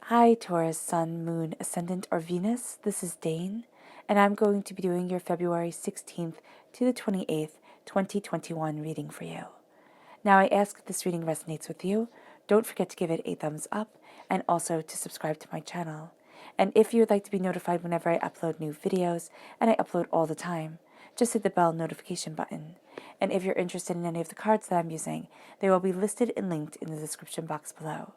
Hi Taurus, Sun, Moon, Ascendant, or Venus. This is Dane, and I'm going to be doing your February 16th to the 28th, 2021 reading for you. Now, I ask if this reading resonates with you, don't forget to give it a thumbs up and also to subscribe to my channel. And if you would like to be notified whenever I upload new videos, and I upload all the time, just hit the bell notification button. And if you're interested in any of the cards that I'm using, they will be listed and linked in the description box below.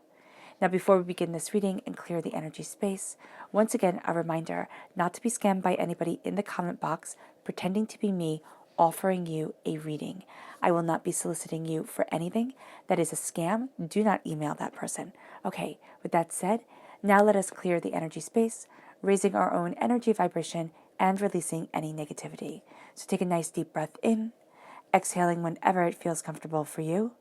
Now, before we begin this reading and clear the energy space, once again, a reminder not to be scammed by anybody in the comment box pretending to be me offering you a reading. I will not be soliciting you for anything that is a scam. Do not email that person. Okay, with that said, now let us clear the energy space, raising our own energy vibration and releasing any negativity. So take a nice deep breath in, exhaling whenever it feels comfortable for you.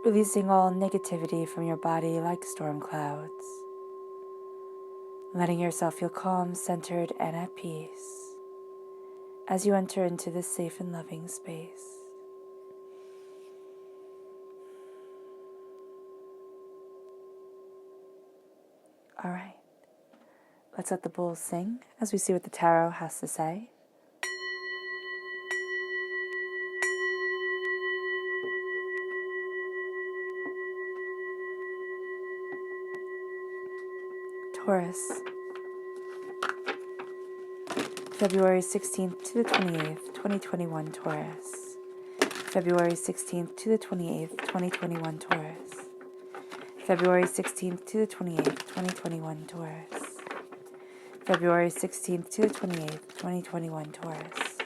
Releasing all negativity from your body like storm clouds. Letting yourself feel calm, centered, and at peace as you enter into this safe and loving space. All right, let's let the bulls sing as we see what the tarot has to say. Taurus, February 16th to the 28th, 2021 Taurus. February 16th to the 28th, 2021 Taurus. February 16th to the 28th, 2021 Taurus. February 16th to the 28th, 2021 Taurus.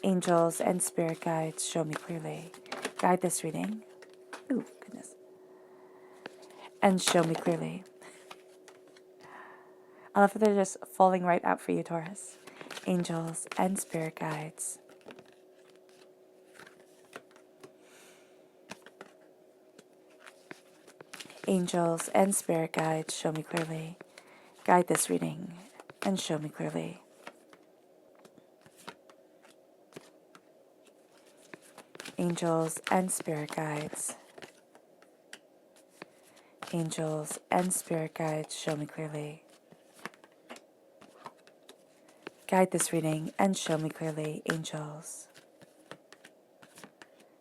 Angels and spirit guides, show me clearly. Guide this reading. Ooh, goodness. And show me clearly. I love that they're just falling right out for you, Taurus. Angels and spirit guides. Angels and spirit guides, show me clearly. Guide this reading and show me clearly. Angels and spirit guides. Angels and spirit guides, show me clearly. Guide this reading and show me clearly, angels.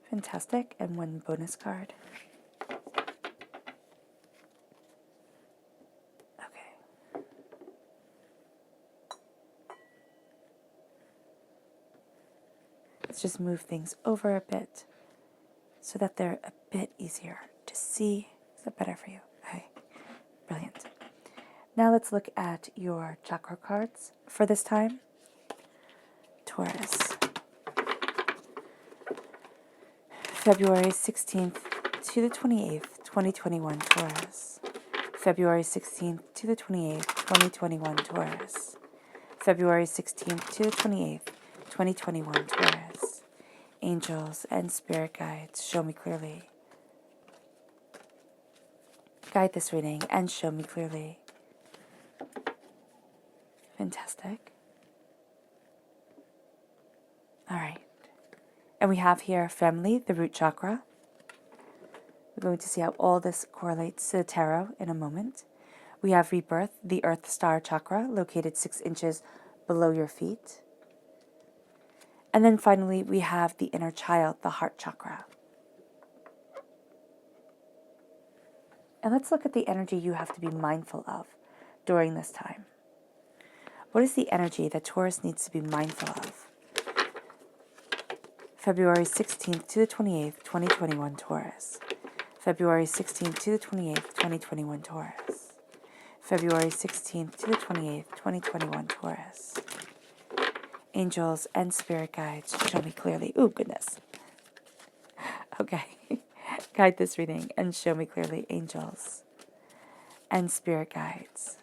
Fantastic. And one bonus card. Okay. Let's just move things over a bit so that they're a bit easier to see. Is that better for you? Okay. Brilliant. Now let's look at your chakra cards for this time. Taurus. February 16th to the 28th, 2021 Taurus. February 16th to the 28th, 2021 Taurus. February 16th to the 28th, 2021 Taurus. Angels and spirit guides, show me clearly. guide this reading and show me clearly. Fantastic. All right. And we have here family, the root chakra. We're going to see how all this correlates to the tarot in a moment. We have rebirth, the earth star chakra, located 6 inches below your feet. And then finally, we have the inner child, the heart chakra. And let's look at the energy you have to be mindful of during this time. What is the energy that Taurus needs to be mindful of? February 16th to the 28th, 2021 Taurus. February 16th to the 28th, 2021 Taurus. February 16th to the 28th, 2021 Taurus. Angels and spirit guides, show me clearly. Ooh, goodness. Okay. Guide this reading and show me clearly, angels and spirit guides.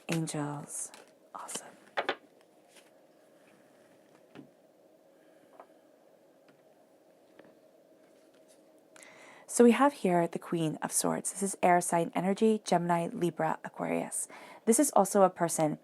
Angels. Awesome. So we have here the Queen of Swords. This is air sign energy, Gemini, Libra, Aquarius. This is also a person.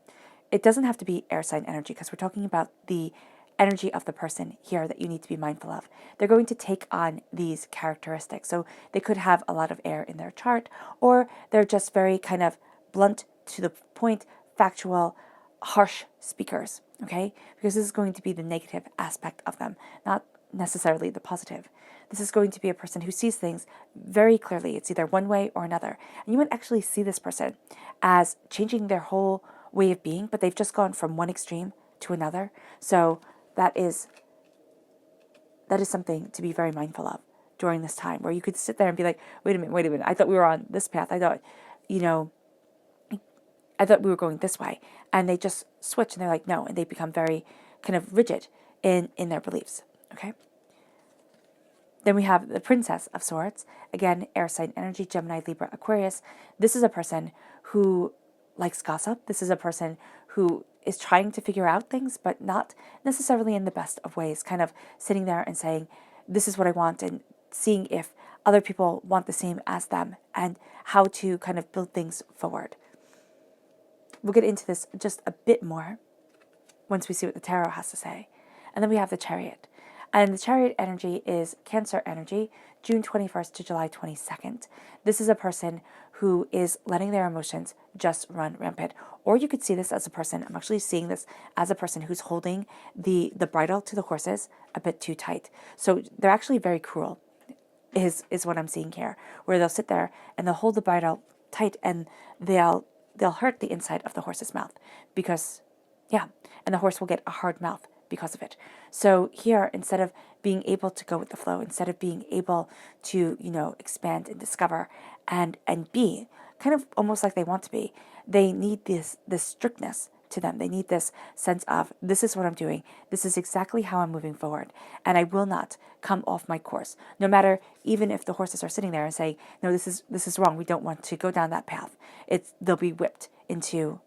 It doesn't have to be air sign energy because we're talking about the energy of the person here that you need to be mindful of. They're going to take on these characteristics. So they could have a lot of air in their chart, or they're just very kind of blunt, to the point, factual, harsh speakers, okay? Because this is going to be the negative aspect of them, not necessarily the positive. This is going to be a person who sees things very clearly. It's either one way or another. And you might actually see this person as changing their whole way of being, but they've just gone from one extreme to another. So that is something to be very mindful of during this time, where you could sit there and be like, wait a minute, I thought we were on this path. I thought we were going this way. And they just switch and they're like, no, and they become very kind of rigid in their beliefs, okay? Then we have the Princess of Swords. Again, air sign energy, Gemini, Libra, Aquarius. This is a person who likes gossip. This is a person who is trying to figure out things, but not necessarily in the best of ways, kind of sitting there and saying, this is what I want, and seeing if other people want the same as them, and how to kind of build things forward. We'll get into this just a bit more once we see what the tarot has to say. And then we have the Chariot. And the Chariot energy is Cancer energy, June 21st to July 22nd. This is a person who is letting their emotions just run rampant. Or you could see this as a person, I'm actually seeing this as a person who's holding the bridle to the horses a bit too tight. So they're actually very cruel, is what I'm seeing here, where they'll sit there and they'll hold the bridle tight and they'll hurt the inside of the horse's mouth because, and the horse will get a hard mouth because of it. So here, instead of being able to go with the flow, instead of being able to, expand and discover and be kind of almost like they want to be, they need this strictness to them. They need this sense of, this is what I'm doing. This is exactly how I'm moving forward. And I will not come off my course. No matter, even if the horses are sitting there and saying, no, this is wrong. We don't want to go down that path. They'll be whipped into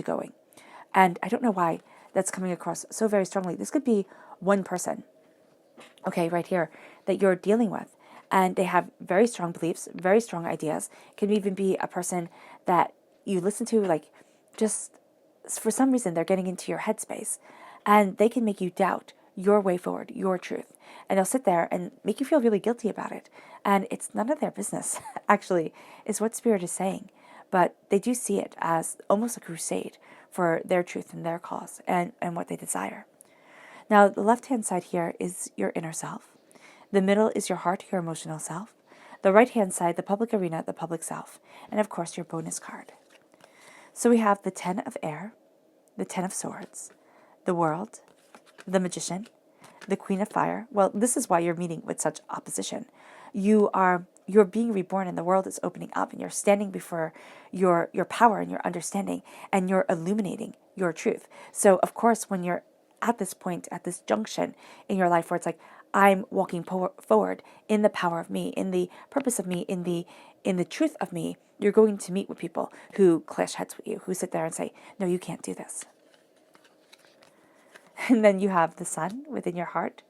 going. And I don't know why that's coming across so very strongly. This could be one person, okay, right here, that you're dealing with. And they have very strong beliefs, very strong ideas. It can even be a person that you listen to, like, just for some reason they're getting into your headspace. And they can make you doubt your way forward, your truth. And they'll sit there and make you feel really guilty about it. And it's none of their business, actually, is what Spirit is saying. But they do see it as almost a crusade for their truth and their cause and what they desire. Now, the left-hand side here is your inner self. The middle is your heart, your emotional self. The right-hand side, the public arena, the public self. And, of course, your bonus card. So we have the 10 of air, the 10 of swords, the world, the magician, the queen of fire. Well, this is why you're meeting with such opposition. You're being reborn and the world is opening up and you're standing before your power and your understanding and you're illuminating your truth. So, of course, when you're at this point, at this junction in your life where it's like, I'm walking forward in the power of me, in the purpose of me, in the truth of me, you're going to meet with people who clash heads with you, who sit there and say, no, you can't do this. And then you have the sun within your heart,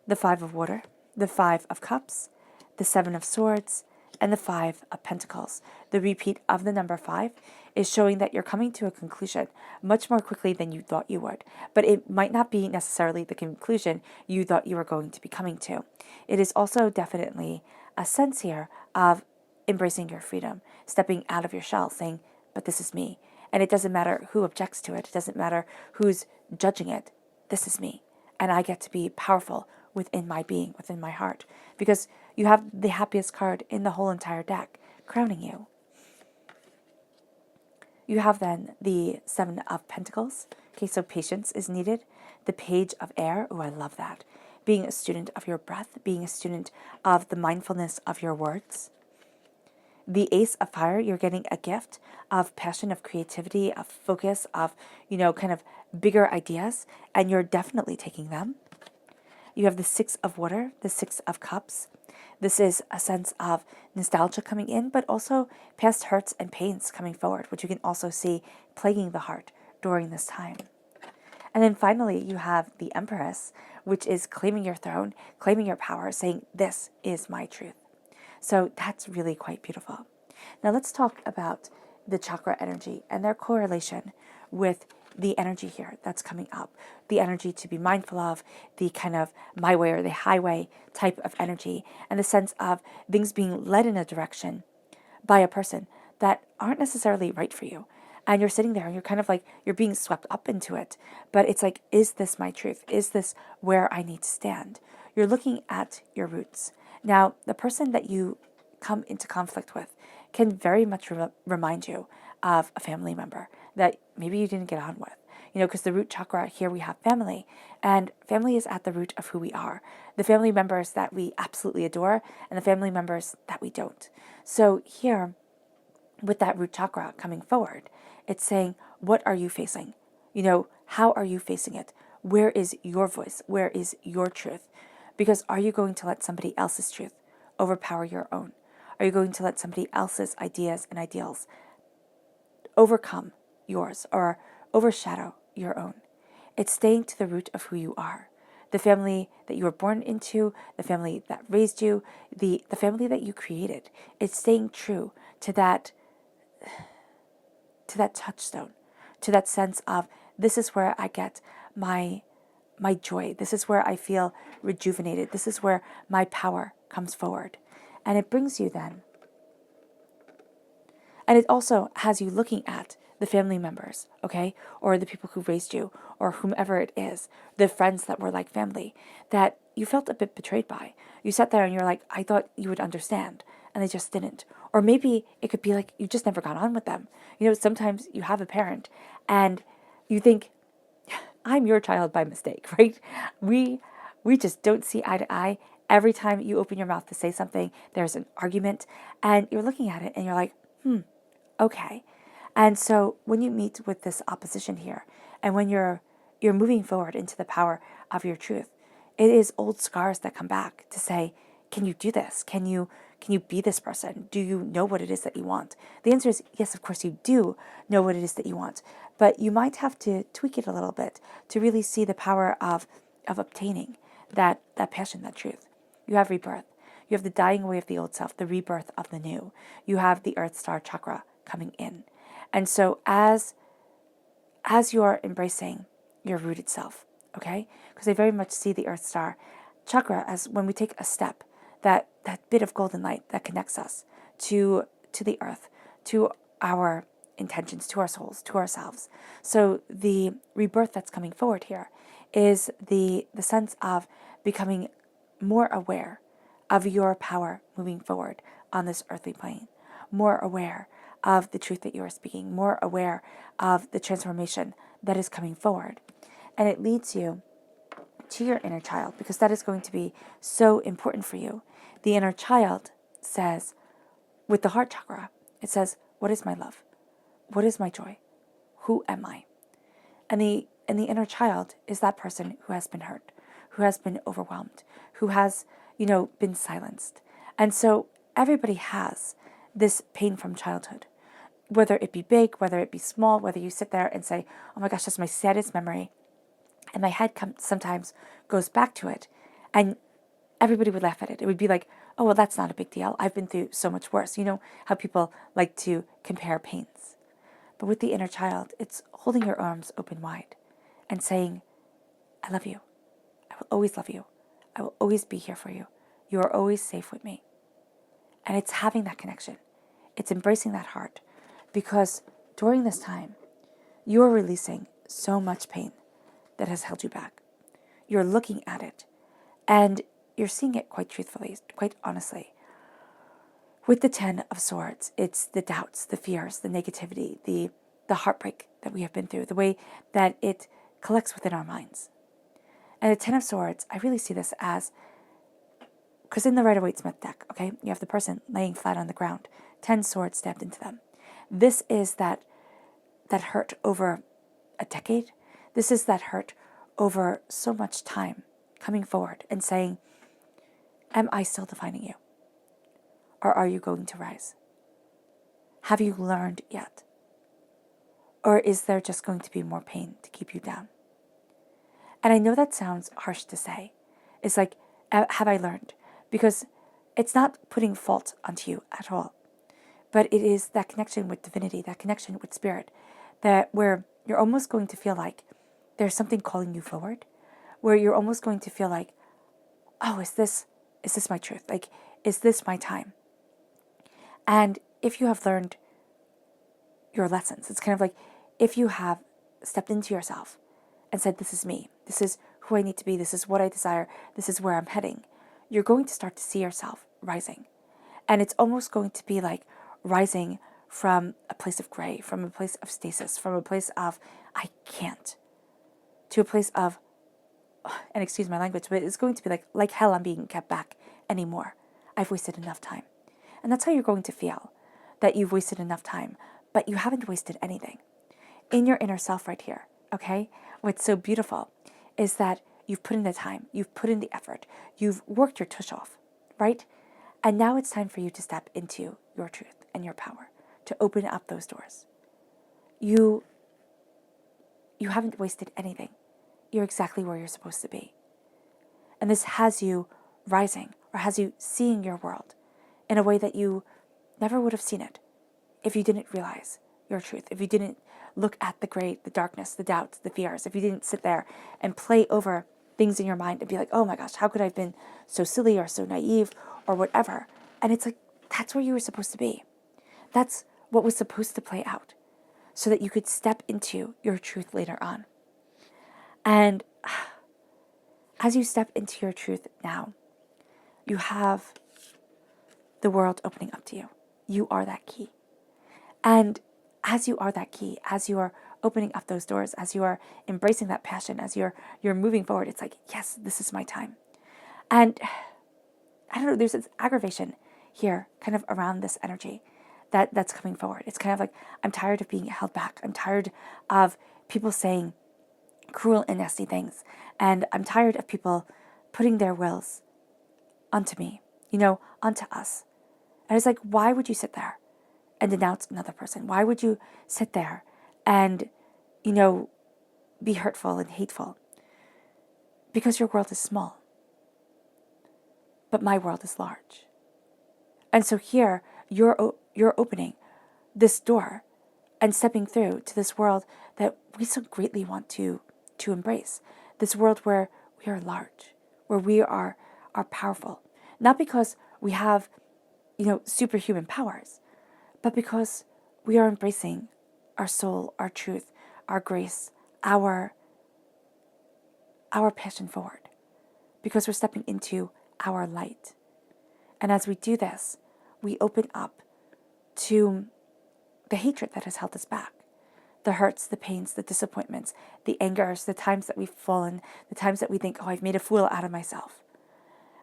the 5 of water, the 5 of cups, the 7 of swords, and the 5 of Pentacles. The repeat of the number 5 is showing that you're coming to a conclusion much more quickly than you thought you would. But it might not be necessarily the conclusion you thought you were going to be coming to. It is also definitely a sense here of embracing your freedom, stepping out of your shell, saying, but this is me. And it doesn't matter who objects to it. It doesn't matter who's judging it. This is me. And I get to be powerful within my being, within my heart. Because you have the happiest card in the whole entire deck, crowning you. You have then the 7 of Pentacles. Okay, so patience is needed. The Page of Air. Oh, I love that. Being a student of your breath. Being a student of the mindfulness of your words. The Ace of Fire, you're getting a gift of passion, of creativity, of focus, of, kind of bigger ideas, and you're definitely taking them. You have the 6 of Water, the 6 of Cups. This is a sense of nostalgia coming in, but also past hurts and pains coming forward, which you can also see plaguing the heart during this time. And then finally, you have the Empress, which is claiming your throne, claiming your power, saying, this is my truth. So that's really quite beautiful. Now let's talk about the chakra energy and their correlation with the energy here that's coming up. The energy to be mindful of, the kind of my way or the highway type of energy, and the sense of things being led in a direction by a person that aren't necessarily right for you. And you're sitting there and you're kind of like, you're being swept up into it. But it's like, is this my truth? Is this where I need to stand? You're looking at your roots. Now, the person that you come into conflict with can very much remind you of a family member that maybe you didn't get on with. Because the root chakra, here we have family, and family is at the root of who we are. The family members that we absolutely adore and the family members that we don't. So here, with that root chakra coming forward, it's saying, what are you facing? How are you facing it? Where is your voice? Where is your truth? Because are you going to let somebody else's truth overpower your own? Are you going to let somebody else's ideas and ideals overcome yours or overshadow your own? It's staying to the root of who you are. The family that you were born into, the family that raised you, the family that you created. It's staying true to that touchstone, to that sense of, this is where I get my joy. This is where I feel rejuvenated. This is where my power comes forward. And it brings you then. And it also has you looking at the family members, okay? Or the people who raised you, or whomever it is, the friends that were like family, that you felt a bit betrayed by. You sat there and you're like, I thought you would understand, and they just didn't. Or maybe it could be like, you just never got on with them. Sometimes you have a parent and you think, I'm your child by mistake, right? We just don't see eye to eye. Every time you open your mouth to say something, there's an argument, and you're looking at it and you're like, okay. And so when you meet with this opposition here, and when you're moving forward into the power of your truth, it is old scars that come back to say, can you do this? Can you be this person? Do you know what it is that you want? The answer is yes, of course you do know what it is that you want, but you might have to tweak it a little bit to really see the power of obtaining that passion, that truth. You have rebirth. You have the dying away of the old self, the rebirth of the new. You have the Earth Star chakra coming in. And so as you're embracing your rooted self, okay? Because I very much see the Earth Star chakra as when we take a step, that bit of golden light that connects us to the earth, to our intentions, to our souls, to ourselves. So the rebirth that's coming forward here is the sense of becoming more aware of your power moving forward on this earthly plane, more aware of the truth that you are speaking, more aware of the transformation that is coming forward. And it leads you to your inner child, because that is going to be so important for you. The inner child says, with the heart chakra, it says, what is my love? What is my joy? Who am I? And the inner child is that person who has been hurt, who has been overwhelmed, who has, been silenced. And so everybody has this pain from childhood, whether it be big, whether it be small, whether you sit there and say, oh my gosh, that's my saddest memory. And my head sometimes goes back to it. And everybody would laugh at it. It would be like, oh, well, that's not a big deal. I've been through so much worse. You know how people like to compare pains. But with the inner child, it's holding your arms open wide and saying, I love you. I will always love you. I will always be here for you. You are always safe with me. And it's having that connection. It's embracing that heart. Because during this time, you are releasing so much pain that has held you back. You're looking at it and you're seeing it quite truthfully, quite honestly. With the 10 of Swords, it's the doubts, the fears, the negativity, the heartbreak that we have been through, the way that it collects within our minds. And the 10 of Swords, I really see this as, because in the Rider-Waite-Smith deck, okay, you have the person laying flat on the ground, 10 swords stabbed into them. This is that hurt over a decade. This is that hurt over so much time coming forward and saying, am I still defining you? Or are you going to rise? Have you learned yet? Or is there just going to be more pain to keep you down? And I know that sounds harsh to say. It's like, have I learned? Because it's not putting fault onto you at all. But it is that connection with divinity, that connection with spirit, that where you're almost going to feel like there's something calling you forward, where you're almost going to feel like, oh, is this my truth? Like, is this my time? And if you have learned your lessons, it's kind of like if you have stepped into yourself and said, this is me, this is who I need to be, this is what I desire, this is where I'm heading, you're going to start to see yourself rising. And it's almost going to be like rising from a place of gray, from a place of stasis, from a place of, I can't, to a place of, and excuse my language, but it's going to be like hell, I'm being kept back anymore. I've wasted enough time. And that's how you're going to feel, that you've wasted enough time, but you haven't wasted anything. In your inner self right here, okay? What's so beautiful is that you've put in the time, you've put in the effort, you've worked your tush off, right? And now it's time for you to step into your truth and your power, to open up those doors. You haven't wasted anything. You're exactly where you're supposed to be. And this has you rising, or has you seeing your world in a way that you never would have seen it if you didn't realize your truth, if you didn't look at the gray, the darkness, the doubts, the fears, if you didn't sit there and play over things in your mind and be like, oh my gosh, how could I have been so silly or so naive or whatever? And it's like, that's where you were supposed to be. That's what was supposed to play out so that you could step into your truth later on. And as you step into your truth now, you have the world opening up to you. You are that key. And as you are that key, as you are opening up those doors, as you are embracing that passion, as you're moving forward, it's like, yes, this is my time. And I don't know, there's this aggravation here kind of around this energy that's coming forward. It's kind of like, I'm tired of being held back. I'm tired of people saying cruel and nasty things. And I'm tired of people putting their wills onto me, onto us. And it's like, why would you sit there and denounce another person? Why would you sit there and, be hurtful and hateful? Because your world is small. But my world is large. And so here, you're opening this door and stepping through to this world that we so greatly want to embrace. This world where we are large, where we are powerful. Not because we have, superhuman powers, but because we are embracing our soul, our truth, our grace, our passion forward. Because we're stepping into our light. And as we do this, we open up to the hatred that has held us back. The hurts, the pains, the disappointments, the angers, the times that we've fallen, the times that we think, oh, I've made a fool out of myself.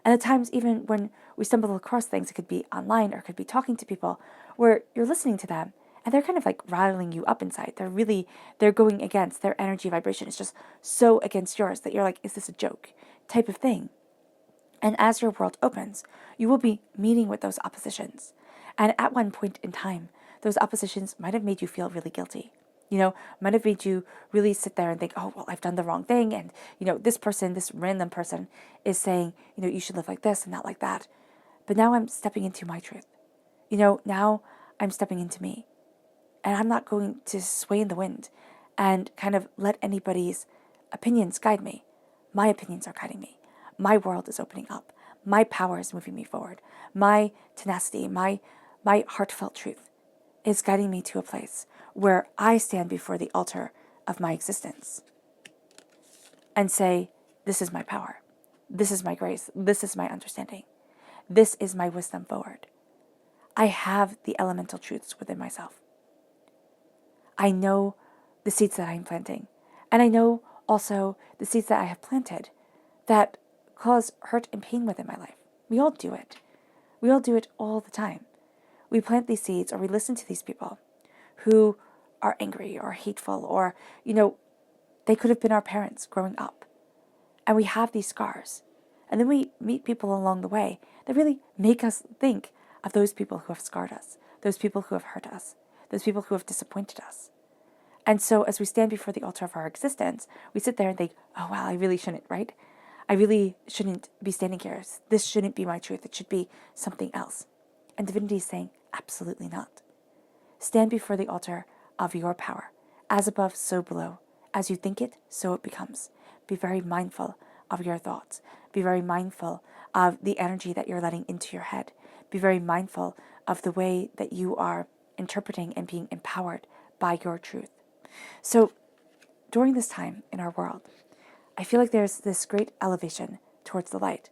And the times even when we stumble across things, it could be online or it could be talking to people where you're listening to them and they're kind of like rattling you up inside. They're going against their energy vibration. It's just so against yours that you're like, is this a joke type of thing? And as your world opens, you will be meeting with those oppositions. And at one point in time, those oppositions might have made you feel really guilty. Might have made you really sit there and think, oh, well, I've done the wrong thing. And, this person, this random person is saying, you should live like this and not like that. But now I'm stepping into my truth. Now I'm stepping into me. And I'm not going to sway in the wind and kind of let anybody's opinions guide me. My opinions are guiding me. My world is opening up. My power is moving me forward. My tenacity, my heartfelt truth is guiding me to a place where I stand before the altar of my existence and say, this is my power. This is my grace. This is my understanding. This is my wisdom forward. I have the elemental truths within myself. I know the seeds that I'm planting. And I know also the seeds that I have planted that cause hurt and pain within my life. We all do it. We all do it all the time. We plant these seeds or we listen to these people who are angry or hateful or, they could have been our parents growing up. And we have these scars. And then we meet people along the way that really make us think of those people who have scarred us, those people who have hurt us, those people who have disappointed us. And so as we stand before the altar of our existence, we sit there and think, oh, wow, I really shouldn't, right? I really shouldn't be standing here. This shouldn't be my truth. It should be something else. And divinity is saying, absolutely not. Stand before the altar of your power. As above, so below. As you think it, so it becomes. Be very mindful of your thoughts. Be very mindful of the energy that you're letting into your head. Be very mindful of the way that you are interpreting and being empowered by your truth. So during this time in our world, I feel like there's this great elevation towards the light,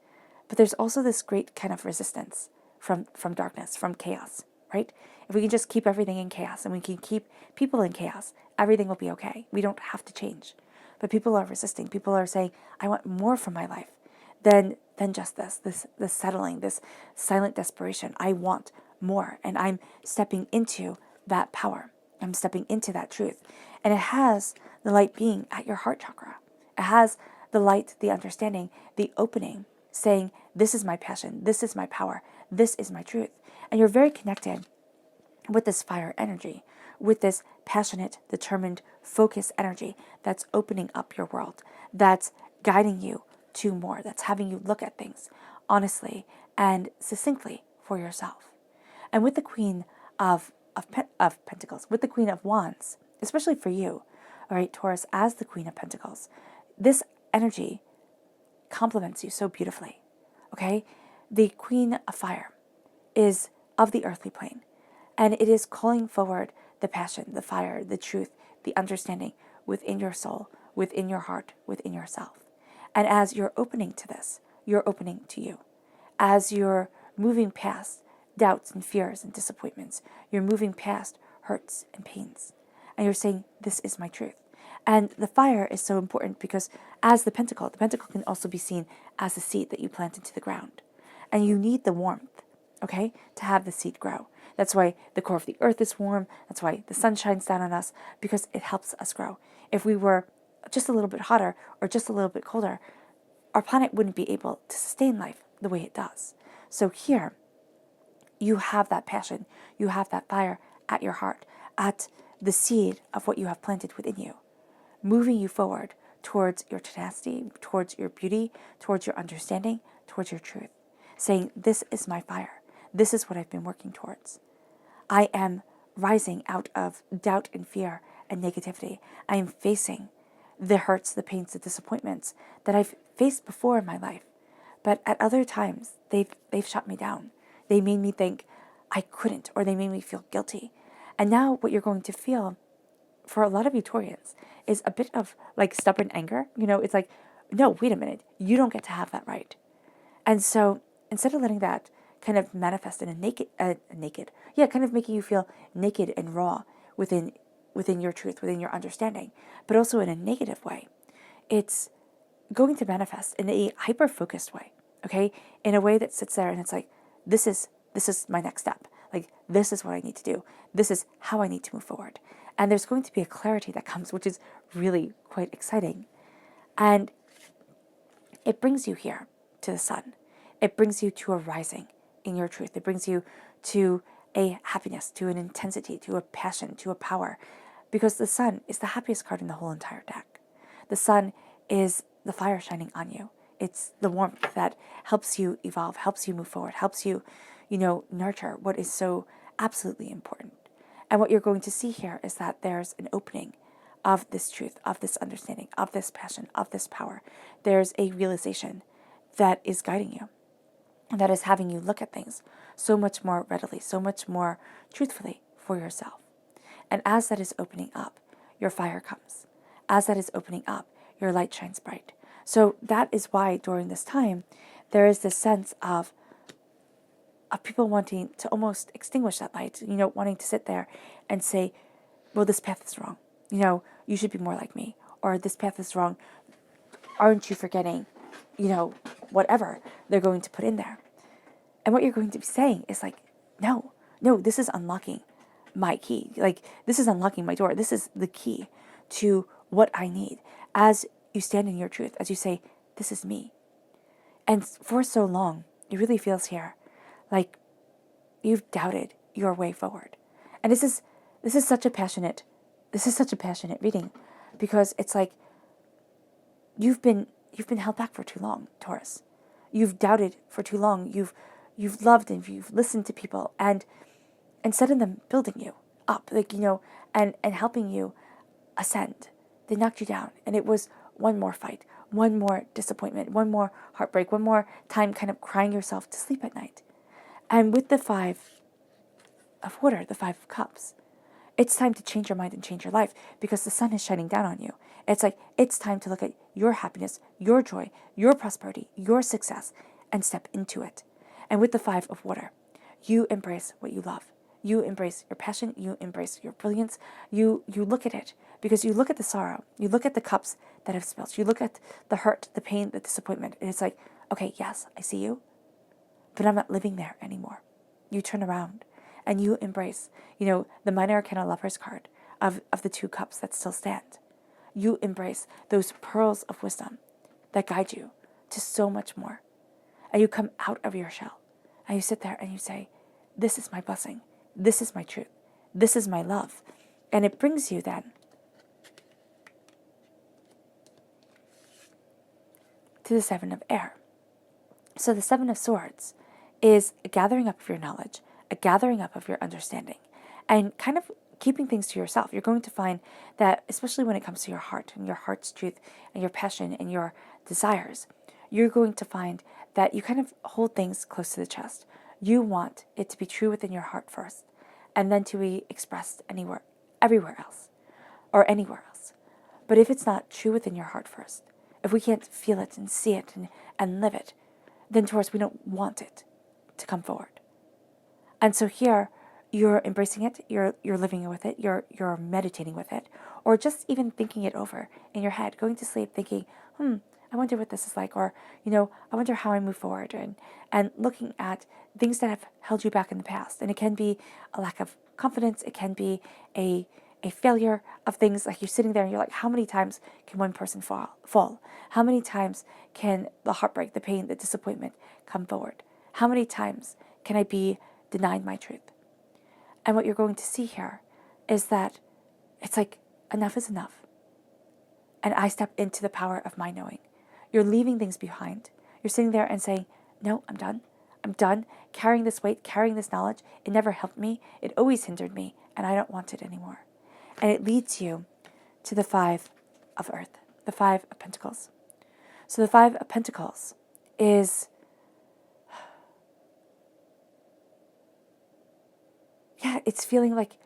but there's also this great kind of resistance from darkness, from chaos, right? If we can just keep everything in chaos and we can keep people in chaos, everything will be okay. We don't have to change. But people are resisting. People are saying, I want more from my life than just this settling, this silent desperation. I want more. And I'm stepping into that power. I'm stepping into that truth. And it has the light being at your heart chakra. It has the light, the understanding, the opening, saying, this is my passion, this is my power, this is my truth. And you're very connected with this fire energy, with this passionate, determined, focused energy that's opening up your world, that's guiding you to more, that's having you look at things honestly and succinctly for yourself. And with the Queen of Pentacles, with the Queen of Wands, especially for you, all right, Taurus, as the Queen of Pentacles, this energy complements you so beautifully, okay? The Queen of Fire is of the earthly plane, and it is calling forward the passion, the fire, the truth, the understanding within your soul, within your heart, within yourself. And as you're opening to this, you're opening to you. As you're moving past doubts and fears and disappointments, you're moving past hurts and pains. And you're saying, this is my truth. And the fire is so important because as the pentacle can also be seen as the seed that you plant into the ground. And you need the warmth, okay, to have the seed grow. That's why the core of the earth is warm. That's why the sun shines down on us, because it helps us grow. If we were just a little bit hotter or just a little bit colder, our planet wouldn't be able to sustain life the way it does. So here, you have that passion, you have that fire at your heart, at the seed of what you have planted within you, moving you forward towards your tenacity, towards your beauty, towards your understanding, towards your truth, saying, this is my fire. This is what I've been working towards. I am rising out of doubt and fear and negativity. I am facing the hurts, the pains, the disappointments that I've faced before in my life. But at other times, they've shut me down. They made me think I couldn't, or they made me feel guilty. And now what you're going to feel for a lot of you Taurians is a bit of like stubborn anger. It's like, no, wait a minute. You don't get to have that right. And so instead of letting that kind of manifest in kind of making you feel naked and raw within your truth, within your understanding, but also in a negative way, it's going to manifest in a hyper-focused way, okay? In a way that sits there and it's like, this is my next step. Like, this is what I need to do. This is how I need to move forward. And there's going to be a clarity that comes, which is really quite exciting. And it brings you here to the sun. It brings you to a rising in your truth. It brings you to a happiness, to an intensity, to a passion, to a power. Because the sun is the happiest card in the whole entire deck. The sun is the fire shining on you. It's the warmth that helps you evolve, helps you move forward, helps you, nurture what is so absolutely important. And what you're going to see here is that there's an opening of this truth, of this understanding, of this passion, of this power. There's a realization that is guiding you, and that is having you look at things so much more readily, so much more truthfully for yourself. And as that is opening up, your fire comes. As that is opening up, your light shines bright. So that is why during this time, there is this sense of people wanting to almost extinguish that light, wanting to sit there and say, well, this path is wrong. You should be more like me. Or this path is wrong. Aren't you forgetting, whatever they're going to put in there. And what you're going to be saying is like, no, this is unlocking my key. Like, this is unlocking my door. This is the key to what I need. As you stand in your truth, as you say, this is me. And for so long, it really feels here like you've doubted your way forward. And this is such a passionate reading, because it's like you've been held back for too long, Taurus. You've doubted for too long. You've loved and you've listened to people, and instead of them building you up, and helping you ascend, they knocked you down. And it was one more fight, one more disappointment, one more heartbreak, one more time kind of crying yourself to sleep at night. And with the 5 of water, the 5 of cups, it's time to change your mind and change your life, because the sun is shining down on you. It's like, it's time to look at your happiness, your joy, your prosperity, your success, and step into it. And with the 5 of water, you embrace what you love. You embrace your passion. You embrace your brilliance. You look at it, because you look at the sorrow. You look at the cups that have spilled. You look at the hurt, the pain, the disappointment. And it's like, okay, yes, I see you, but I'm not living there anymore. You turn around and you embrace, the minor arcana Lover's card of the 2 cups that still stand. You embrace those pearls of wisdom that guide you to so much more. And you come out of your shell and you sit there and you say, this is my blessing. This is my truth. This is my love. And it brings you then to the 7 of air. So the 7 of swords is a gathering up of your knowledge, a gathering up of your understanding, and kind of keeping things to yourself. You're going to find that, especially when it comes to your heart and your heart's truth and your passion and your desires, you're going to find that you kind of hold things close to the chest. You want it to be true within your heart first, and then to be expressed everywhere else, or anywhere else. But if it's not true within your heart first, if we can't feel it and see it and live it, then Taurus, we don't want it to come forward. And so here, you're embracing it, you're living with it, you're meditating with it, or just even thinking it over in your head, going to sleep thinking, I wonder what this is like, or, I wonder how I move forward, and looking at things that have held you back in the past. And it can be a lack of confidence, it can be a failure of things, like you're sitting there and you're like, how many times can one person fall? How many times can the heartbreak, the pain, the disappointment come forward? How many times can I be denied my truth? And what you're going to see here is that it's like, enough is enough. And I step into the power of my knowing. You're leaving things behind. You're sitting there and saying, no, I'm done. I'm done carrying this weight, carrying this knowledge. It never helped me. It always hindered me, and I don't want it anymore. And it leads you to the 5 of earth, the 5 of pentacles. So the 5 of pentacles is, it's feeling like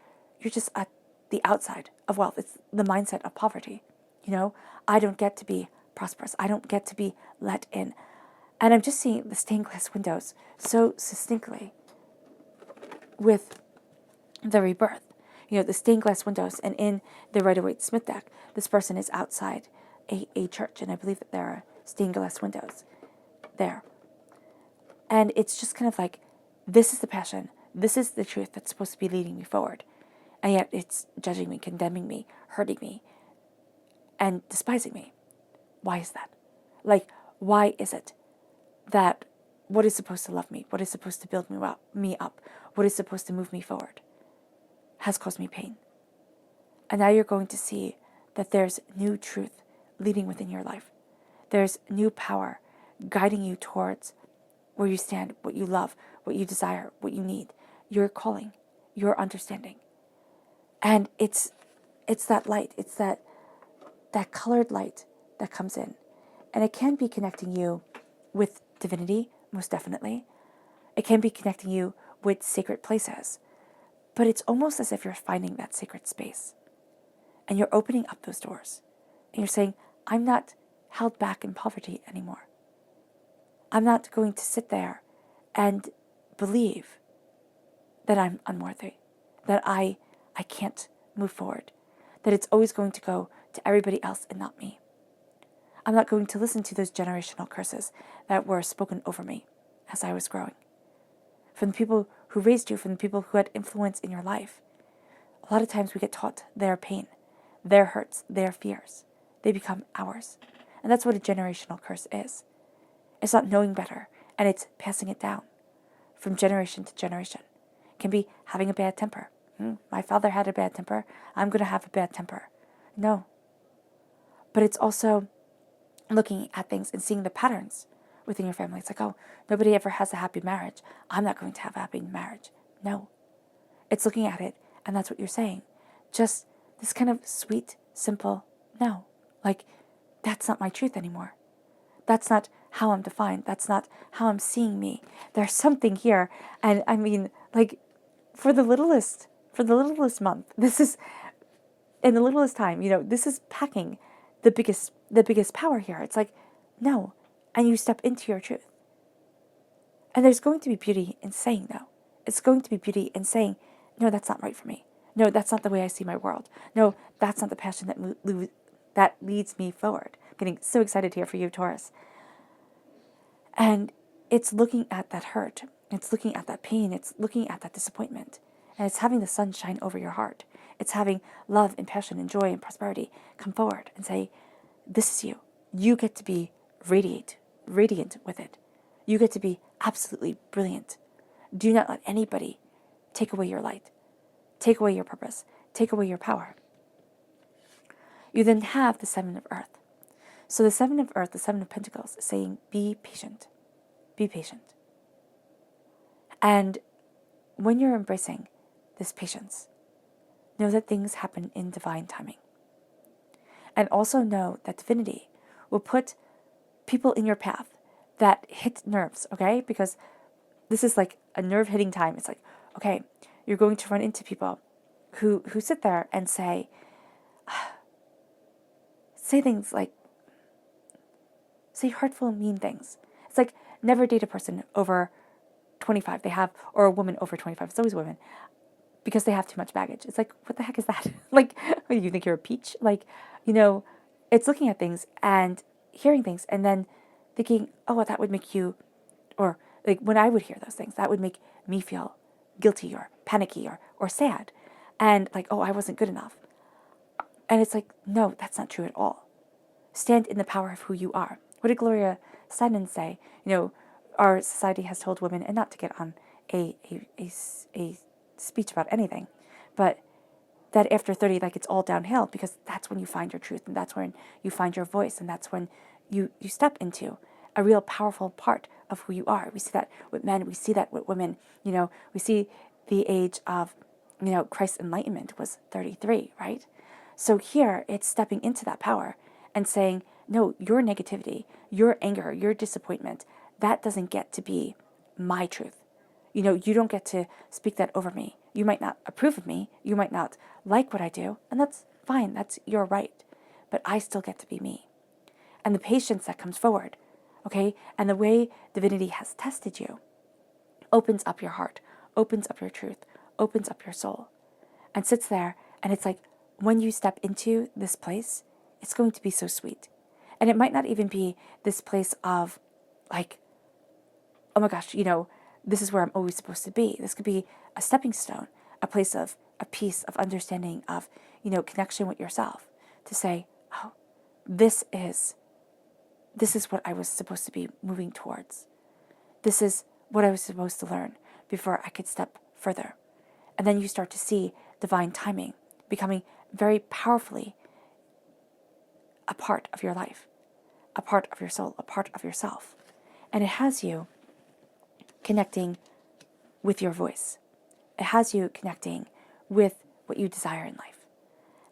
you're just at the outside of wealth. It's the mindset of poverty. I don't get to be prosperous. I don't get to be let in. And I'm just seeing the stained glass windows so succinctly with the rebirth. The stained glass windows, and in the Rider-Waite-Smith deck, this person is outside a church, and I believe that there are stained glass windows there. And it's just kind of like, this is the passion, this is the truth that's supposed to be leading me forward. And yet it's judging me, condemning me, hurting me, and despising me. Why is that? Like, why is it that what is supposed to love me, what is supposed to build me up, what is supposed to move me forward, has caused me pain? And now you're going to see that there's new truth leading within your life. There's new power guiding you towards where you stand, what you love, what you desire, what you need, your calling, your understanding. And it's that light, it's that colored light that comes in. And it can be connecting you with divinity, most definitely. It can be connecting you with sacred places. But it's almost as if you're finding that sacred space. And you're opening up those doors. And you're saying, I'm not held back in poverty anymore. I'm not going to sit there and believe that I'm unworthy, that I can't move forward, that it's always going to go to everybody else and not me. I'm not going to listen to those generational curses that were spoken over me as I was growing. From the people who raised you, from the people who had influence in your life. A lot of times we get taught their pain, their hurts, their fears. They become ours. And that's what a generational curse is. It's not knowing better, and it's passing it down from generation to generation. It can be having a bad temper. My father had a bad temper. I'm going to have a bad temper. No. But it's also looking at things and seeing the patterns within your family. It's like, oh, nobody ever has a happy marriage. I'm not going to have a happy marriage. No. It's looking at it, and that's what you're saying. Just this kind of sweet, simple no. Like, that's not my truth anymore. That's not how I'm defined. That's not how I'm seeing me. There's something here. And I mean, like, for the littlest month, this is, in the littlest time, this is packing the biggest power here. It's like, no. And you step into your truth. And there's going to be beauty in saying no. It's going to be beauty in saying, no, that's not right for me. No, that's not the way I see my world. No, that's not the passion that leads me forward. I'm getting so excited here for you, Taurus. And it's looking at that hurt. It's looking at that pain. It's looking at that disappointment. And it's having the sun shine over your heart. It's having love and passion and joy and prosperity come forward and say, this is you. You get to be radiant with it. You get to be absolutely brilliant. Do not let anybody take away your light, take away your purpose, take away your power. You then have the Seven of Earth. So the Seven of Earth, the Seven of Pentacles, is saying, be patient. Be patient. And when you're embracing this patience, know that things happen in divine timing. And also know that divinity will put people in your path that hit nerves, okay? Because this is like a nerve-hitting time. It's like, okay, you're going to run into people who sit there and say things like, say hurtful, mean things. It's like, never date a person over 25. Or a woman over 25. It's always women. Because they have too much baggage. It's like, what the heck is that? Like, what, you think you're a peach? Like, it's looking at things and hearing things and then thinking, oh, well, that would make you, or like when I would hear those things, that would make me feel guilty or panicky or sad. And like, oh, I wasn't good enough. And it's like, no, that's not true at all. Stand in the power of who you are. What did Gloria Steinem say? Our society has told women, and not to get on a speech about anything, but that after 30, like, it's all downhill, because that's when you find your truth, and that's when you find your voice, and that's when you step into a real powerful part of who you are. We see that with men, we see that with women. We see the age of, Christ's enlightenment was 33, right? So here, it's stepping into that power and saying, no, your negativity, your anger, your disappointment, that doesn't get to be my truth. You don't get to speak that over me. You might not approve of me. You might not like what I do. And that's fine. That's your right. But I still get to be me. And the patience that comes forward, okay? And the way divinity has tested you opens up your heart, opens up your truth, opens up your soul, and sits there. And it's like, when you step into this place, it's going to be so sweet. And it might not even be this place of like, oh my gosh, this is where I'm always supposed to be. This could be a stepping stone, a place of a peace, of understanding, of, connection with yourself, to say, oh, this is what I was supposed to be moving towards. This is what I was supposed to learn before I could step further. And then you start to see divine timing becoming very powerfully a part of your life, a part of your soul, a part of yourself. And it has you connecting with your voice. It has you connecting with what you desire in life.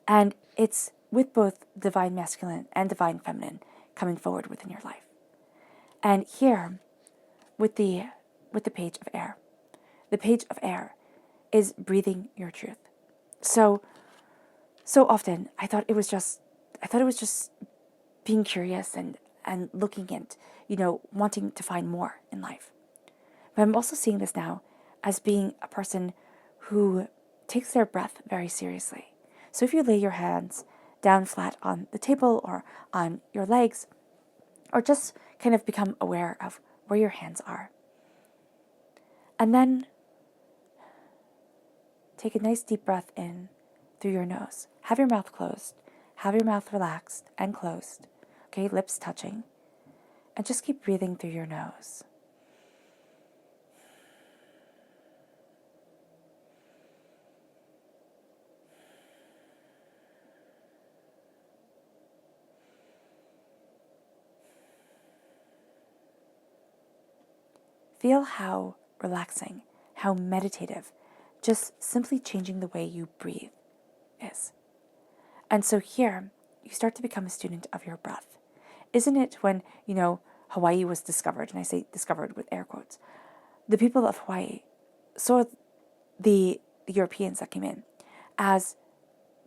And it's with both divine masculine and divine feminine coming forward within your life. And here, with the page of air, the page of air is breathing your truth. So often I thought it was just being curious and looking and, wanting to find more in life. But I'm also seeing this now as being a person who takes their breath very seriously. So if you lay your hands down flat on the table or on your legs, or just kind of become aware of where your hands are. And then take a nice deep breath in through your nose. Have your mouth closed. Have your mouth relaxed and closed. Okay, lips touching. And just keep breathing through your nose. Feel how relaxing, how meditative, just simply changing the way you breathe is. And so here, you start to become a student of your breath. Isn't it when, Hawaii was discovered, and I say discovered with air quotes, the people of Hawaii saw the Europeans that came in as,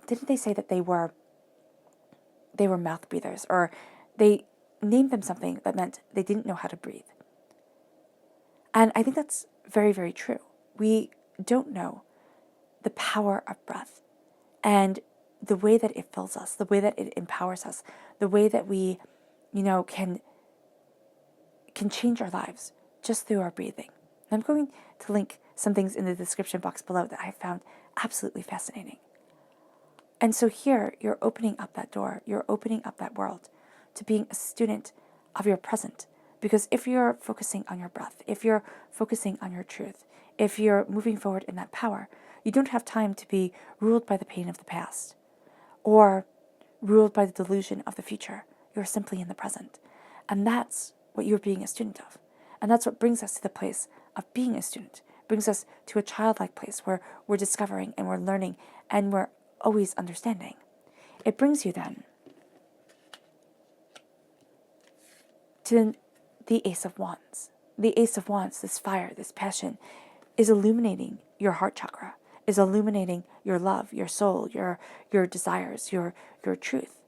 didn't they say that they were mouth breathers, or they named them something that meant they didn't know how to breathe? And I think that's very, very true. We don't know the power of breath and the way that it fills us, the way that it empowers us, the way that we, can change our lives just through our breathing. And I'm going to link some things in the description box below that I found absolutely fascinating. And so here, you're opening up that door, you're opening up that world to being a student of your present. Because if you're focusing on your breath, if you're focusing on your truth, if you're moving forward in that power, you don't have time to be ruled by the pain of the past or ruled by the delusion of the future. You're simply in the present. And that's what you're being a student of. And that's what brings us to the place of being a student, brings us to a childlike place where we're discovering and we're learning and we're always understanding. It brings you then to the Ace of Wands. The Ace of Wands, this fire, this passion, is illuminating your heart chakra, is illuminating your love, your soul, your desires, your truth.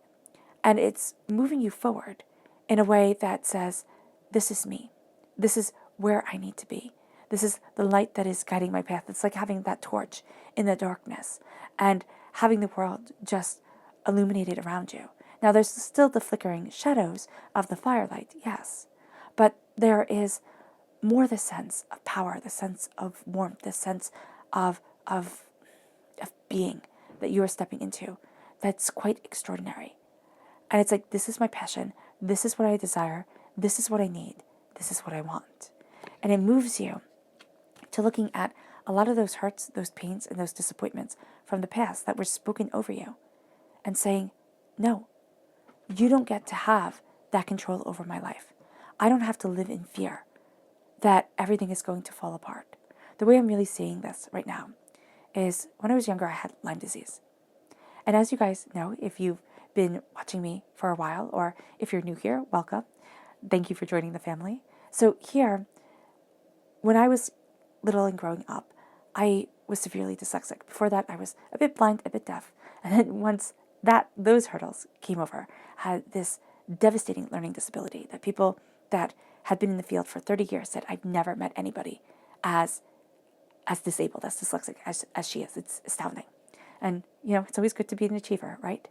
And it's moving you forward in a way that says, this is me. This is where I need to be. This is the light that is guiding my path. It's like having that torch in the darkness and having the world just illuminated around you. Now, there's still the flickering shadows of the firelight, yes. But there is more the sense of power, the sense of warmth, the sense of being that you are stepping into that's quite extraordinary. And it's like, this is my passion. This is what I desire. This is what I need. This is what I want. And it moves you to looking at a lot of those hurts, those pains, and those disappointments from the past that were spoken over you and saying, no, you don't get to have that control over my life. I don't have to live in fear that everything is going to fall apart. The way I'm really seeing this right now is when I was younger, I had Lyme disease. And as you guys know, if you've been watching me for a while, or if you're new here, welcome. Thank you for joining the family. So here, when I was little and growing up, I was severely dyslexic. Before that, I was a bit blind, a bit deaf. And then once those hurdles came over, I had this devastating learning disability that people that had been in the field for 30 years said, I've never met anybody as disabled, as dyslexic as she is. It's astounding. And, it's always good to be an achiever, right?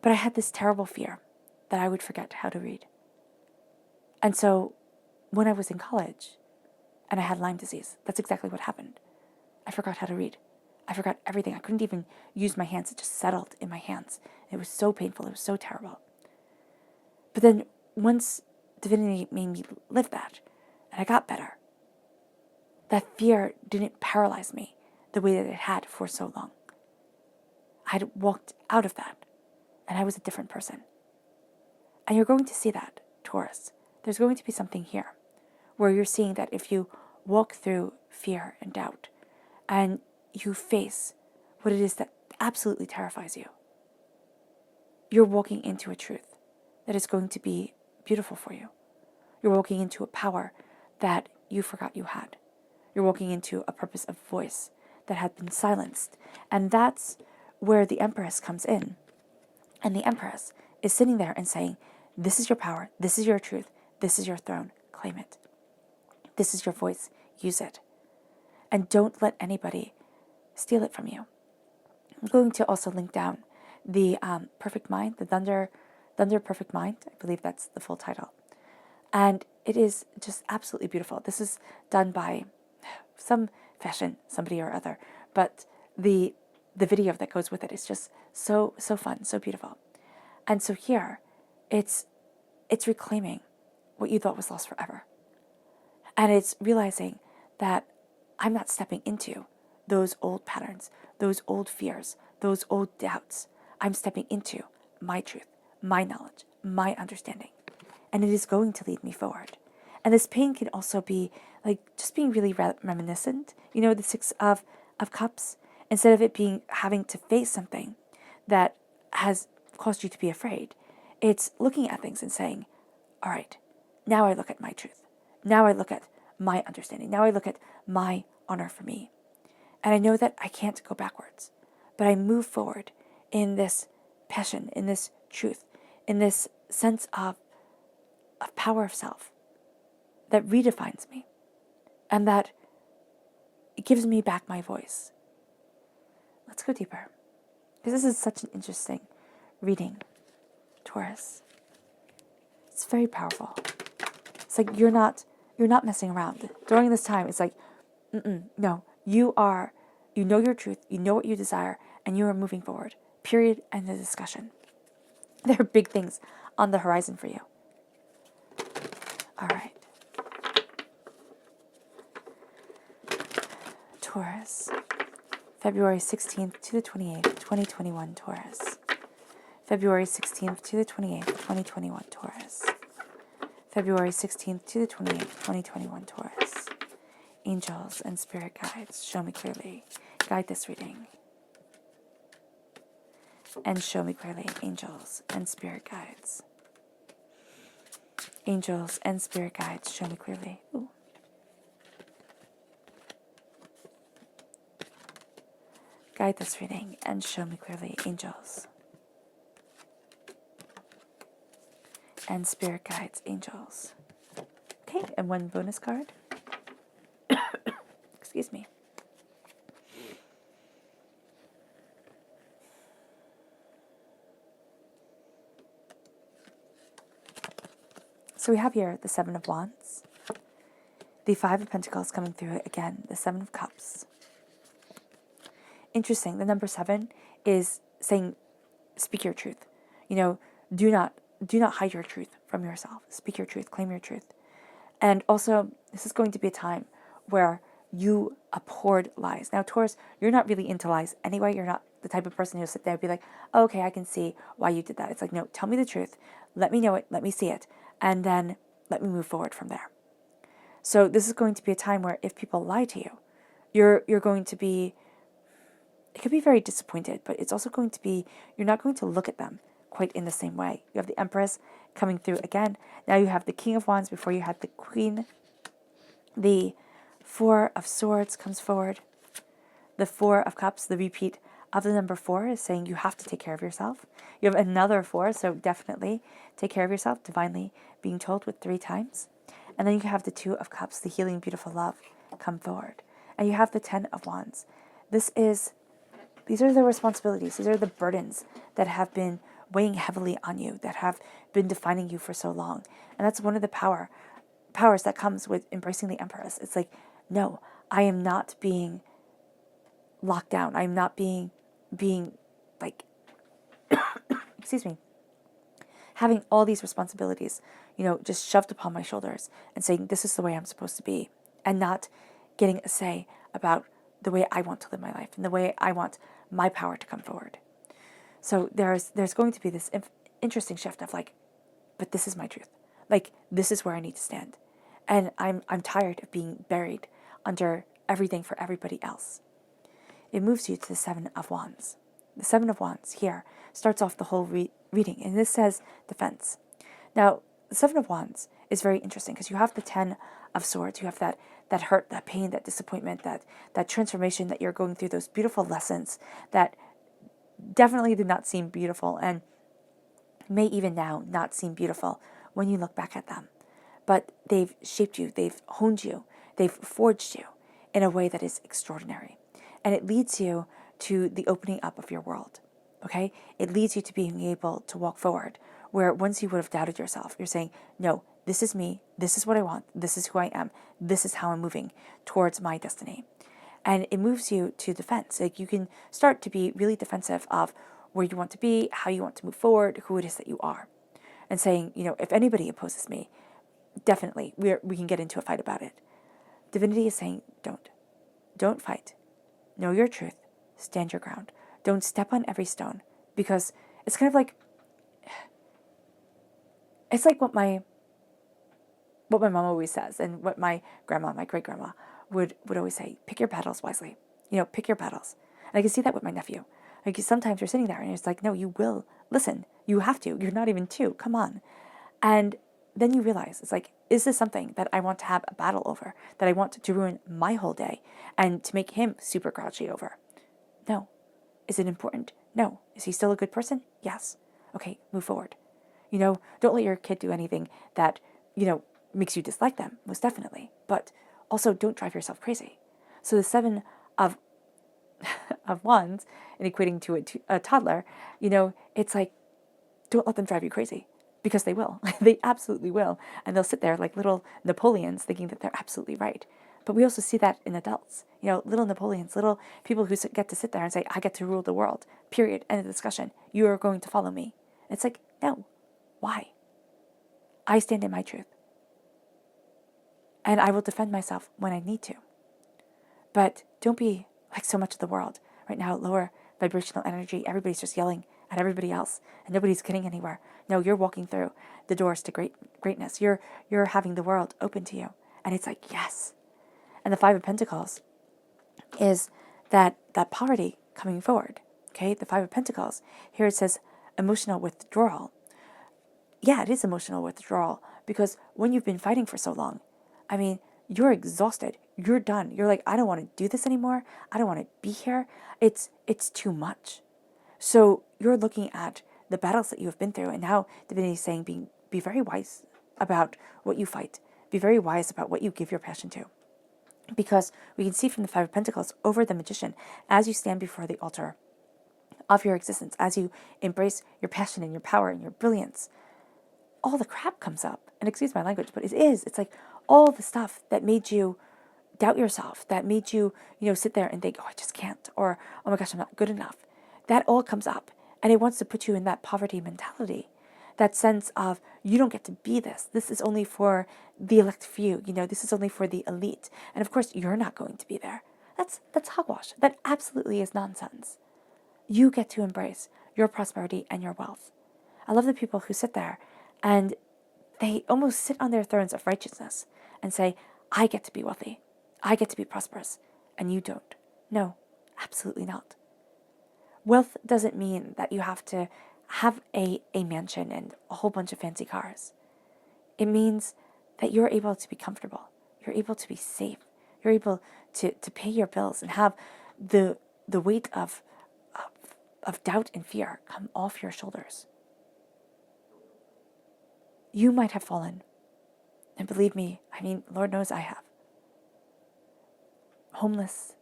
But I had this terrible fear that I would forget how to read. And so when I was in college and I had Lyme disease, that's exactly what happened. I forgot how to read. I forgot everything. I couldn't even use my hands. It just settled in my hands. It was so painful. It was so terrible. But then once divinity made me live that, and I got better, that fear didn't paralyze me the way that it had for so long. I had walked out of that, and I was a different person. And you're going to see that, Taurus, there's going to be something here where you're seeing that if you walk through fear and doubt and you face what it is that absolutely terrifies you, you're walking into a truth that is going to be beautiful for you. You're walking into a power that you forgot you had. You're walking into a purpose of voice that had been silenced. And that's where the Empress comes in. And the Empress is sitting there and saying, this is your power, this is your truth, this is your throne, claim it. This is your voice, use it. And don't let anybody steal it from you. I'm going to also link down the Perfect Mind, the Thunder Perfect Mind. I believe that's the full title. And it is just absolutely beautiful. This is done by some fashion, somebody or other. But the video that goes with it is just so fun, so beautiful. And so here, it's reclaiming what you thought was lost forever. And it's realizing that I'm not stepping into those old patterns, those old fears, those old doubts. I'm stepping into my truth, my knowledge, my understanding. And it is going to lead me forward. And this pain can also be like just being really reminiscent. You know, the Six of Cups, instead of it being having to face something that has caused you to be afraid, it's looking at things and saying, all right, now I look at my truth. Now I look at my understanding. Now I look at my honor for me. And I know that I can't go backwards, but I move forward in this passion, in this truth, in this sense of power of self that redefines me and that it gives me back my voice. Let's go deeper, because this is such an interesting reading, Taurus. It's very powerful. It's like you're not messing around. During this time, it's like, no, you know your truth, you know what you desire, and you are moving forward. Period. End of discussion. There are big things on the horizon for you. All right. Taurus, February 16th to the 28th, 2021, Taurus. February 16th to the 28th, 2021, Taurus. February 16th to the 28th, 2021, Taurus. Angels and spirit guides, show me clearly. Guide this reading. And show me clearly, angels and spirit guides. Angels and spirit guides, show me clearly. Ooh. Guide this reading and show me clearly, angels and spirit guides, angels. Okay, and one bonus card. Excuse me. So we have here the Seven of Wands, the Five of Pentacles coming through again, the Seven of Cups. Interesting, the number 7 is saying, speak your truth. You know, do not hide your truth from yourself. Speak your truth, claim your truth. And also, this is going to be a time where you abhorred lies. Now, Taurus, you're not really into lies anyway. You're not the type of person who'll sit there and be like, oh, okay, I can see why you did that. It's like, no, tell me the truth. Let me know it. Let me see it. And then let me move forward from there. So this is going to be a time where if people lie to you, you're going to be, it could be very disappointed, but it's also going to be, you're not going to look at them quite in the same way. You have the Empress coming through again. Now you have the King of Wands. Before you had the Queen. The Four of Swords comes forward. The Four of Cups, the repeat of the number 4, is saying you have to take care of yourself. You have another 4, so definitely take care of yourself, divinely being told with 3 times. And then you have the Two of Cups, the healing, beautiful love, come forward. And you have the 10 of Wands. These are the responsibilities. These are the burdens that have been weighing heavily on you, that have been defining you for so long. And that's one of the powers that comes with embracing the Empress. It's like, no, I am not being locked down. I'm not being like, excuse me, having all these responsibilities, just shoved upon my shoulders and saying, this is the way I'm supposed to be, and not getting a say about the way I want to live my life and the way I want my power to come forward. So there's going to be this interesting shift of like, but this is my truth. Like, this is where I need to stand. And I'm tired of being buried under everything for everybody else. It moves you to the Seven of Wands. The Seven of Wands here starts off the whole reading, and this says defense. Now, the Seven of Wands is very interesting because you have the Ten of Swords. You have that hurt, that pain, that disappointment, that transformation that you're going through, those beautiful lessons that definitely did not seem beautiful and may even now not seem beautiful when you look back at them. But they've shaped you, they've honed you, they've forged you in a way that is extraordinary. And it leads you to the opening up of your world, okay? It leads you to being able to walk forward, where once you would have doubted yourself, you're saying, no, this is me, this is what I want, this is who I am, this is how I'm moving towards my destiny. And it moves you to defense. Like, you can start to be really defensive of where you want to be, how you want to move forward, who it is that you are. And saying, if anybody opposes me, definitely we can get into a fight about it. Divinity is saying, don't fight. Know your truth. Stand your ground. Don't step on every stone, because it's kind of like, it's like what my mom always says, and what my grandma, my great grandma, would always say: pick your battles wisely. Pick your battles. And I can see that with my nephew. Like, sometimes you're sitting there and it's like, no, you will listen. You have to. You're not even two. Come on. And then you realize, it's like, is this something that I want to have a battle over, that I want to ruin my whole day and to make him super grouchy over? No. Is it important? No. Is he still a good person? Yes. Okay, move forward. Don't let your kid do anything that, makes you dislike them, most definitely. But also, don't drive yourself crazy. So the Seven of Wands, and equating to a toddler, it's like, don't let them drive you crazy. Because they will. They absolutely will. And they'll sit there like little Napoleons thinking that they're absolutely right. But we also see that in adults. Little Napoleons, little people who get to sit there and say, I get to rule the world. Period. End of discussion. You are going to follow me. It's like, no. Why? I stand in my truth. And I will defend myself when I need to. But don't be like so much of the world. Right now, lower vibrational energy. Everybody's just yelling at everybody else, and nobody's getting anywhere. No, you're walking through the doors to greatness. You're having the world open to you. And it's like, yes. And the Five of Pentacles is that poverty coming forward. Okay, the Five of Pentacles. Here it says emotional withdrawal. Yeah, it is emotional withdrawal, because when you've been fighting for so long, you're exhausted. You're done. You're like, I don't want to do this anymore. I don't want to be here. It's too much. So you're looking at the battles that you have been through, and now Divinity is saying, be very wise about what you fight. Be very wise about what you give your passion to. Because we can see from the Five of Pentacles over the Magician, as you stand before the altar of your existence, as you embrace your passion and your power and your brilliance, all the crap comes up. And excuse my language, but it's like all the stuff that made you doubt yourself, that made you, sit there and think, oh, I just can't, or, oh my gosh, I'm not good enough. That all comes up, and it wants to put you in that poverty mentality, that sense of, you don't get to be this. This is only for the elect few. This is only for the elite. And of course, you're not going to be there. That's hogwash. That absolutely is nonsense. You get to embrace your prosperity and your wealth. I love the people who sit there and they almost sit on their thrones of righteousness and say, I get to be wealthy. I get to be prosperous. And you don't. No, absolutely not. Wealth doesn't mean that you have to have a mansion and a whole bunch of fancy cars. It means that you're able to be comfortable. You're able to be safe. You're able to pay your bills and have the weight of doubt and fear come off your shoulders. You might have fallen. And believe me, Lord knows I have. Homeless,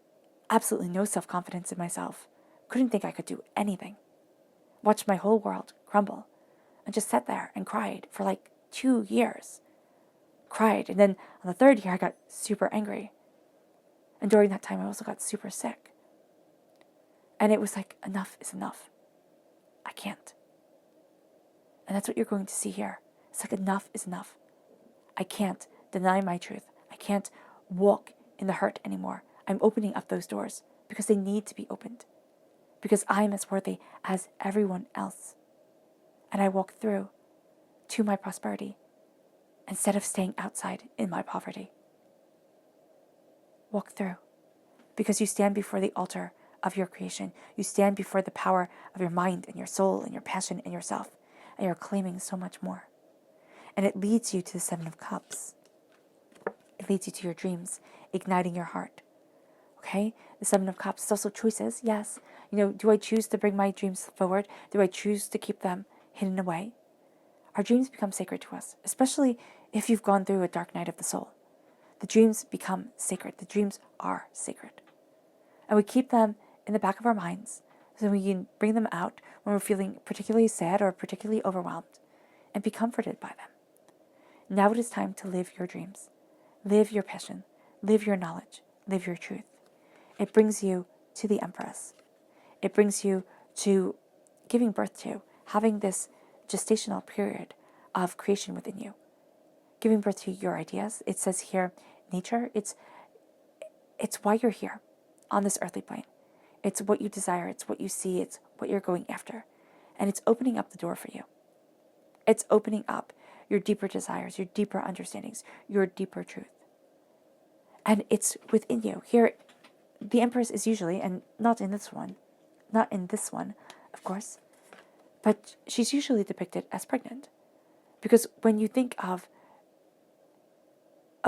absolutely no self-confidence in myself. Couldn't think I could do anything. Watched my whole world crumble. And just sat there and cried for like 2 years. Cried. And then on the 3rd year, I got super angry. And during that time, I also got super sick. And it was like, enough is enough. I can't. And that's what you're going to see here. It's like, enough is enough. I can't deny my truth. I can't walk in the hurt anymore. I'm opening up those doors because they need to be opened. Because I am as worthy as everyone else. And I walk through to my prosperity. instead of staying outside in my poverty. Walk through, because you stand before the altar of your creation. You stand before the power of your mind and your soul and your passion and yourself, and you're claiming so much more. And it leads you to the Seven of Cups. It leads you to your dreams, igniting your heart. Okay? The Seven of Cups is also choices, yes. Do I choose to bring my dreams forward? Do I choose to keep them hidden away? Our dreams become sacred to us, especially if you've gone through a dark night of the soul. The dreams become sacred. The dreams are sacred. And we keep them in the back of our minds so we can bring them out when we're feeling particularly sad or particularly overwhelmed and be comforted by them. Now it is time to live your dreams. Live your passion. Live your knowledge. Live your truth. It brings you to the Empress. It brings you to giving birth to, having this gestational period of creation within you. Giving birth to your ideas. It says here, nature, it's why you're here on this earthly plane. It's what you desire, it's what you see, it's what you're going after. And it's opening up the door for you. It's opening up your deeper desires, your deeper understandings, your deeper truth. And it's within you. Here, the Empress is usually, and not in this one, of course, but she's usually depicted as pregnant. Because when you think of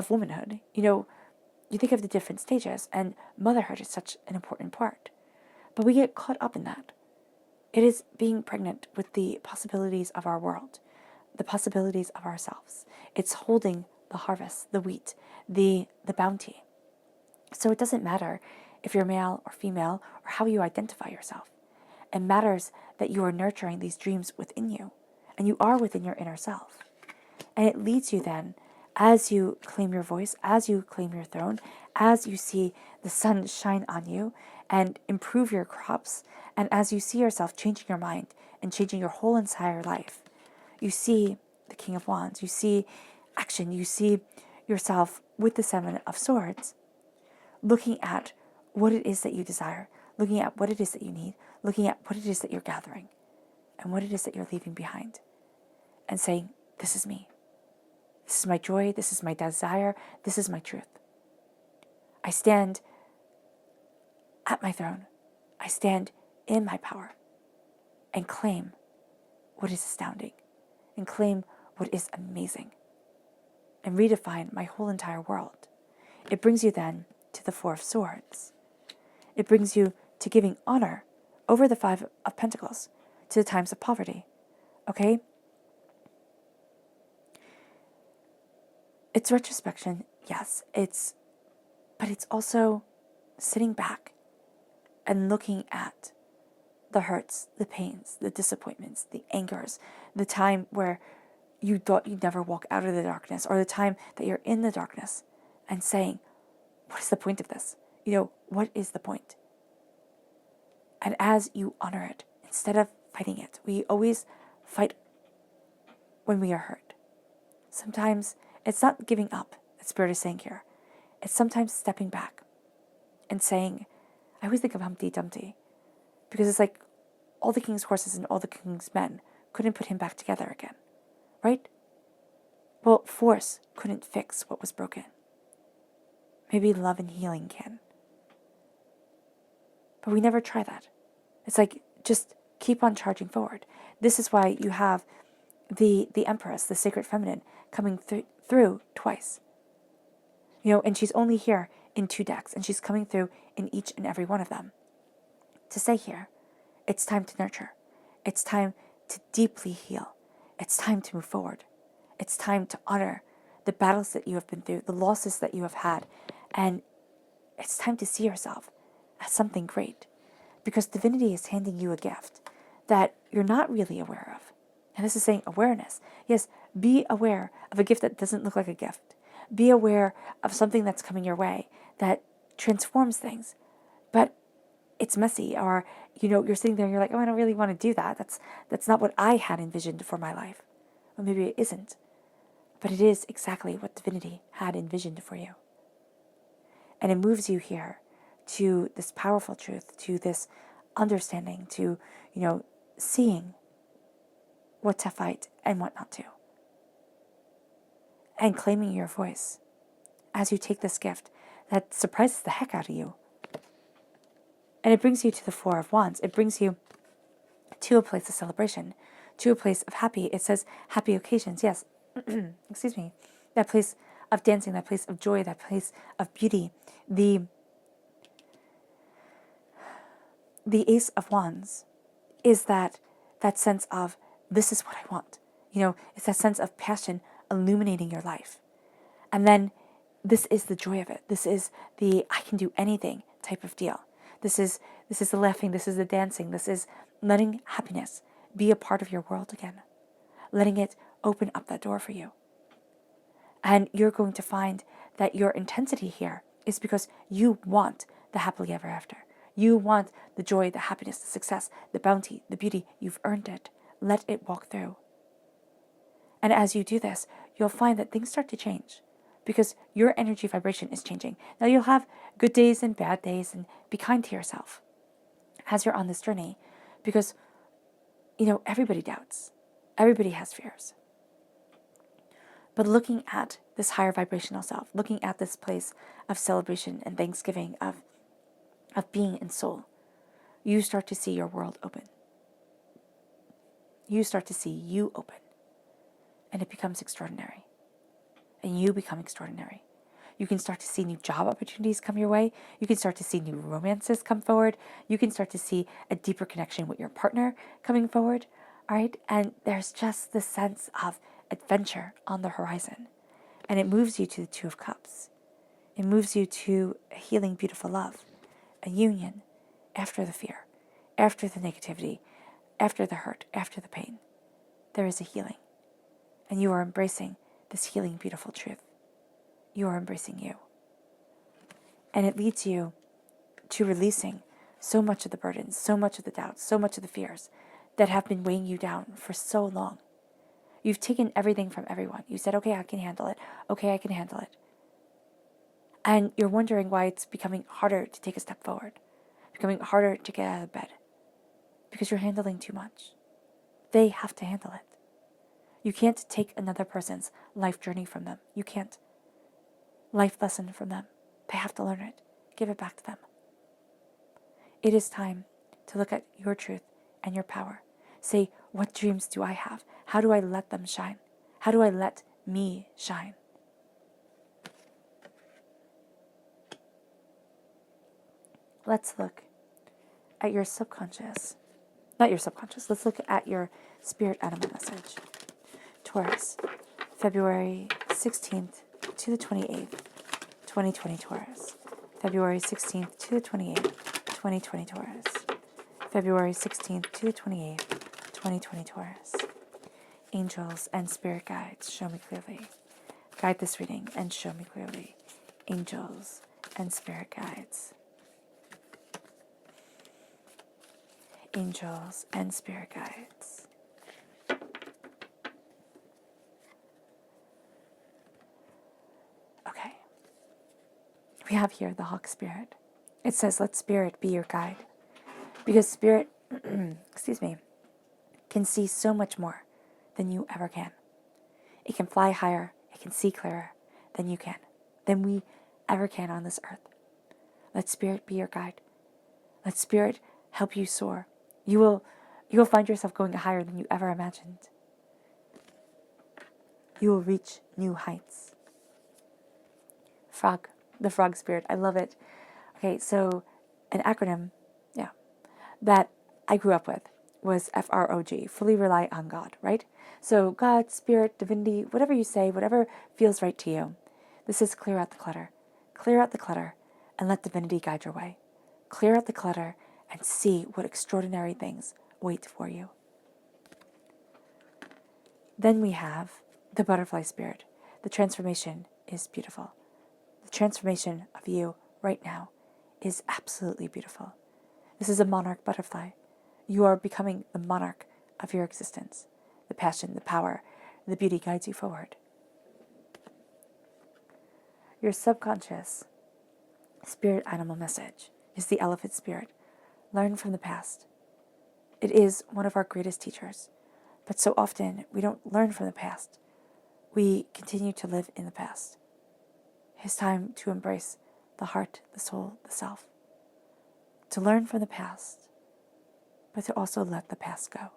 womanhood, you think of the different stages, and motherhood is such an important part. But we get caught up in that. It is being pregnant with the possibilities of our world, the possibilities of ourselves. It's holding the harvest, the wheat, the bounty. So it doesn't matter if you're male or female or how you identify yourself. It matters that you are nurturing these dreams within you, and you are within your inner self. And it leads you then, as you claim your voice, as you claim your throne, as you see the sun shine on you and improve your crops, and as you see yourself changing your mind and changing your whole entire life, you see the King of Wands, you see action, you see yourself with the Seven of Swords, looking at what it is that you desire, looking at what it is that you need, looking at what it is that you're gathering, and what it is that you're leaving behind, and saying, this is me. This is my joy, this is my desire, this is my truth. I stand at my throne. I stand in my power and claim what is astounding and claim what is amazing and redefine my whole entire world. It brings you then to the Four of Swords. It brings you to giving honor over the Five of Pentacles to the times of poverty. Okay? It's retrospection, yes, but it's also sitting back and looking at the hurts, the pains, the disappointments, the angers, the time where you thought you'd never walk out of the darkness, or the time that you're in the darkness, and saying, what is the point of this? What is the point? And as you honor it, instead of fighting it, we always fight when we are hurt. Sometimes it's not giving up, that Spirit is saying here. It's sometimes stepping back and saying, I always think of Humpty Dumpty, because it's like all the king's horses and all the king's men couldn't put him back together again, right? Well, force couldn't fix what was broken. Maybe love and healing can. But we never try that. It's like, just keep on charging forward. This is why you have the Empress, the sacred feminine, coming through twice. And she's only here in 2 decks, and she's coming through in each and every one of them. To say here, it's time to nurture. It's time to deeply heal. It's time to move forward. It's time to honor the battles that you have been through, the losses that you have had, and it's time to see yourself as something great, because divinity is handing you a gift that you're not really aware of. And this is saying awareness. Yes, be aware of a gift that doesn't look like a gift. Be aware of something that's coming your way that transforms things, but it's messy, or you're sitting there and you're like, oh, I don't really want to do that. That's not what I had envisioned for my life. Well, maybe it isn't, but it is exactly what divinity had envisioned for you. And it moves you here to this powerful truth, to this understanding, to, seeing what to fight and what not to. and claiming your voice as you take this gift that surprises the heck out of you. And it brings you to the Four of Wands. It brings you to a place of celebration, to a place of happy. It says happy occasions. Yes, excuse me. That place of dancing, that place of joy, that place of beauty. The Ace of Wands is that sense of, this is what I want. It's that sense of passion illuminating your life. And then this is the joy of it. This is the I can do anything type of deal. This is the laughing. This is the dancing. This is letting happiness be a part of your world again. Letting it open up that door for you. And you're going to find that your intensity here is because you want the happily ever after. You want the joy, the happiness, the success, the bounty, the beauty. You've earned it. Let it walk through. And as you do this, you'll find that things start to change because your energy vibration is changing. Now you'll have good days and bad days, and be kind to yourself as you're on this journey because, everybody doubts. Everybody has fears. But looking at this higher vibrational self, looking at this place of celebration and thanksgiving, of being in soul, you start to see your world open. You start to see you open. And it becomes extraordinary. And you become extraordinary. You can start to see new job opportunities come your way. You can start to see new romances come forward. You can start to see a deeper connection with your partner coming forward. All right? And there's just this sense of adventure on the horizon. And it moves you to the Two of Cups. It moves you to a healing, beautiful love. A union after the fear, after the negativity, after the hurt, after the pain. There is a healing. And you are embracing this healing, beautiful truth. You are embracing you. And it leads you to releasing so much of the burdens, so much of the doubts, so much of the fears that have been weighing you down for so long. You've taken everything from everyone. You said, okay, I can handle it. Okay, I can handle it. And you're wondering why it's becoming harder to take a step forward, becoming harder to get out of bed, because you're handling too much. They have to handle it. You can't take another person's life journey from them. You can't. Life lesson from them. They have to learn it. Give it back to them. It is time to look at your truth and your power. Say, what dreams do I have? How do I let them shine? How do I let me shine? Let's look at your subconscious. Not your subconscious. Let's look at your spirit animal message. Taurus, February 16th to the 28th, 2020 Taurus. February 16th to the 28th, 2020 Taurus. February 16th to the 28th, 2020 Taurus. Angels and spirit guides, show me clearly. Guide this reading and show me clearly. Angels and spirit guides. Angels and spirit guides. Okay. We have here the hawk spirit. It says, let spirit be your guide. Because spirit, can see so much more than you ever can. It can fly higher. It can see clearer than you can, than we ever can on this earth. Let spirit be your guide. Let spirit help you soar. You will find yourself going higher than you ever imagined. You will reach new heights. Frog, the frog spirit, I love it. Okay, so an acronym, that I grew up with was FROG, fully rely on God, right? So God, spirit, divinity, whatever you say, whatever feels right to you. This is clear out the clutter. Clear out the clutter and let divinity guide your way. Clear out the clutter and see what extraordinary things wait for you. Then we have the butterfly spirit. The transformation is beautiful. The transformation of you right now is absolutely beautiful. This is a monarch butterfly. You are becoming the monarch of your existence. The passion, the power, the beauty guides you forward. Your subconscious spirit animal message is the elephant spirit. Learn from the past. It is one of our greatest teachers. But so often we don't learn from the past. we continue to live in the past. It's time to embrace the heart, the soul, the self. To learn from the past, but to also let the past go.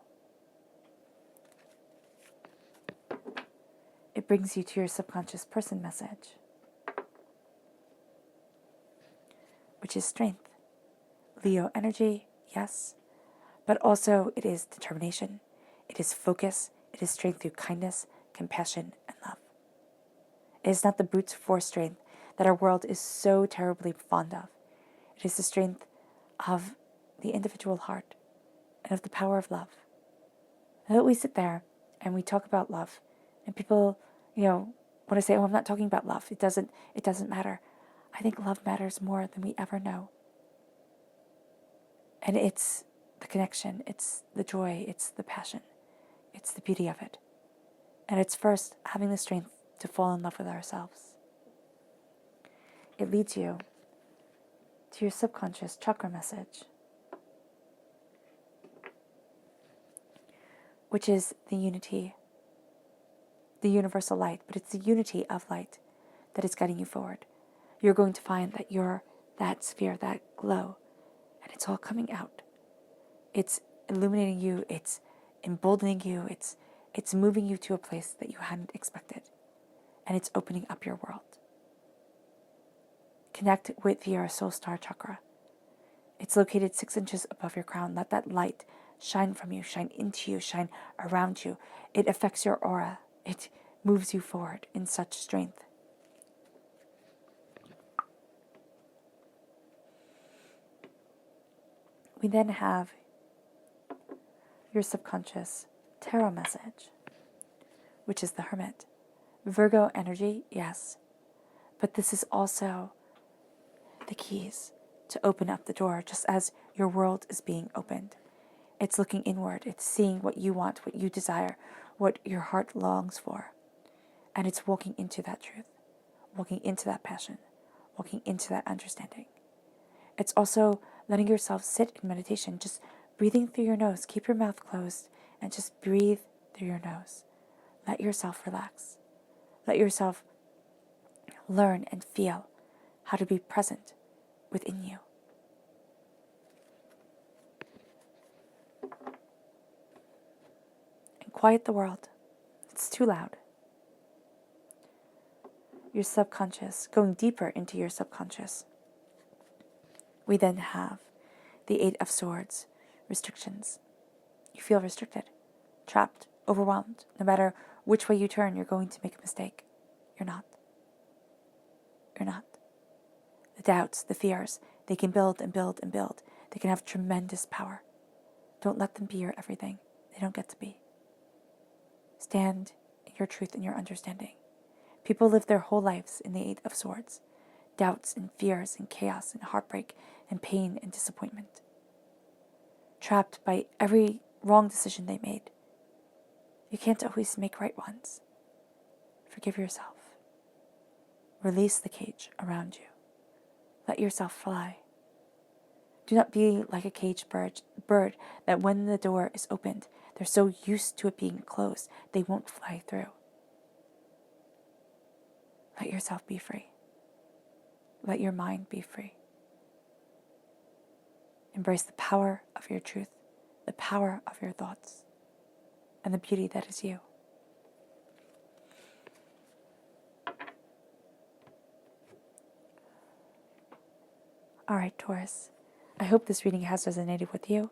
It brings you to your subconscious person message, which is strength. Leo energy, yes, but also it is determination, it is focus, it is strength through kindness, compassion, and love. It is not the brute force strength that our world is so terribly fond of. It is the strength of the individual heart and of the power of love. And that we sit there and we talk about love, and people, want to say, "Oh, I'm not talking about love. It doesn't matter." I think love matters more than we ever know. And it's the connection, it's the joy, it's the passion, it's the beauty of it. And it's first having the strength to fall in love with ourselves. It leads you to your subconscious chakra message, which is the unity, the universal light, but it's the unity of light that is guiding you forward. You're going to find that you're that sphere, that glow, and it's all coming out. It's illuminating you, it's emboldening you, it's moving you to a place that you hadn't expected, and it's opening up your world. Connect with your soul star chakra. It's located 6 inches above your crown. Let that light shine from you, shine into you, shine around you. It affects your aura. It moves you forward in such strength. We then have your subconscious tarot message, which is the Hermit. Virgo energy, yes, but this is also the keys to open up the door, just as your world is being opened. It's looking inward. It's seeing what you want, what you desire, what your heart longs for. And it's walking into that truth, walking into that passion, walking into that understanding. It's also letting yourself sit in meditation, just breathing through your nose. Keep your mouth closed and just breathe through your nose. Let yourself relax. Let yourself learn and feel how to be present within you. And quiet the world. It's too loud. Your subconscious, going deeper into your subconscious. We then have the 8 of Swords, restrictions. You feel restricted, trapped, overwhelmed. No matter which way you turn, you're going to make a mistake. You're not. You're not. The doubts, the fears, they can build and build and build. They can have tremendous power. Don't let them be your everything. They don't get to be. Stand in your truth and your understanding. People live their whole lives in the 8 of Swords. Doubts and fears and chaos and heartbreak and pain and disappointment. Trapped by every wrong decision they made. You can't always make right ones. Forgive yourself. Release the cage around you. Let yourself fly. Do not be like a caged bird that when the door is opened, they're so used to it being closed, they won't fly through. Let yourself be free. Let your mind be free. Embrace the power of your truth, the power of your thoughts, and the beauty that is you. All right, Taurus. I hope this reading has resonated with you.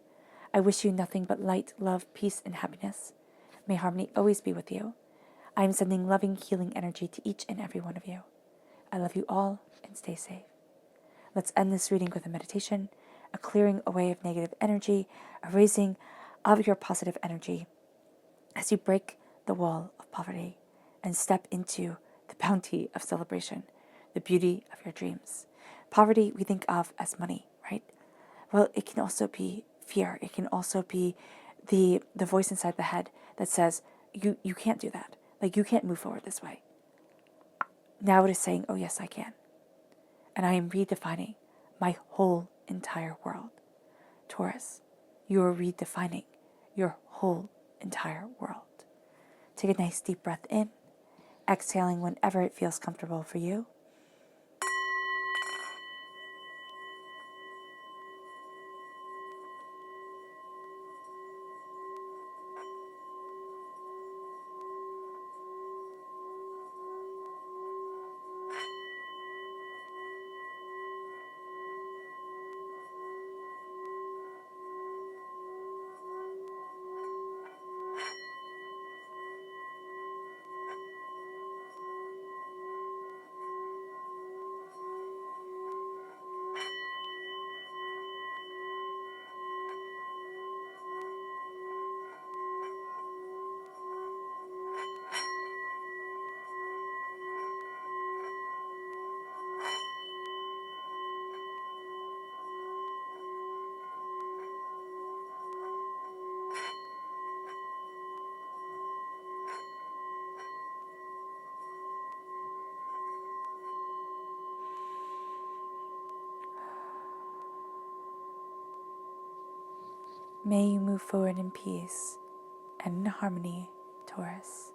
I wish you nothing but light, love, peace, and happiness. May harmony always be with you. I am sending loving, healing energy to each and every one of you. I love you all, and stay safe. Let's end this reading with a meditation, a clearing away of negative energy, a raising of your positive energy as you break the wall of poverty and step into the bounty of celebration, the beauty of your dreams. Poverty we think of as money, right? Well, it can also be fear. It can also be the voice inside the head that says, you can't do that. Like, you can't move forward this way. Now it is saying, oh yes, I can. And I am redefining my whole entire world. Taurus, you are redefining your whole entire world. Take a nice deep breath in exhaling whenever it feels comfortable for you. May you move forward in peace and in harmony, Taurus.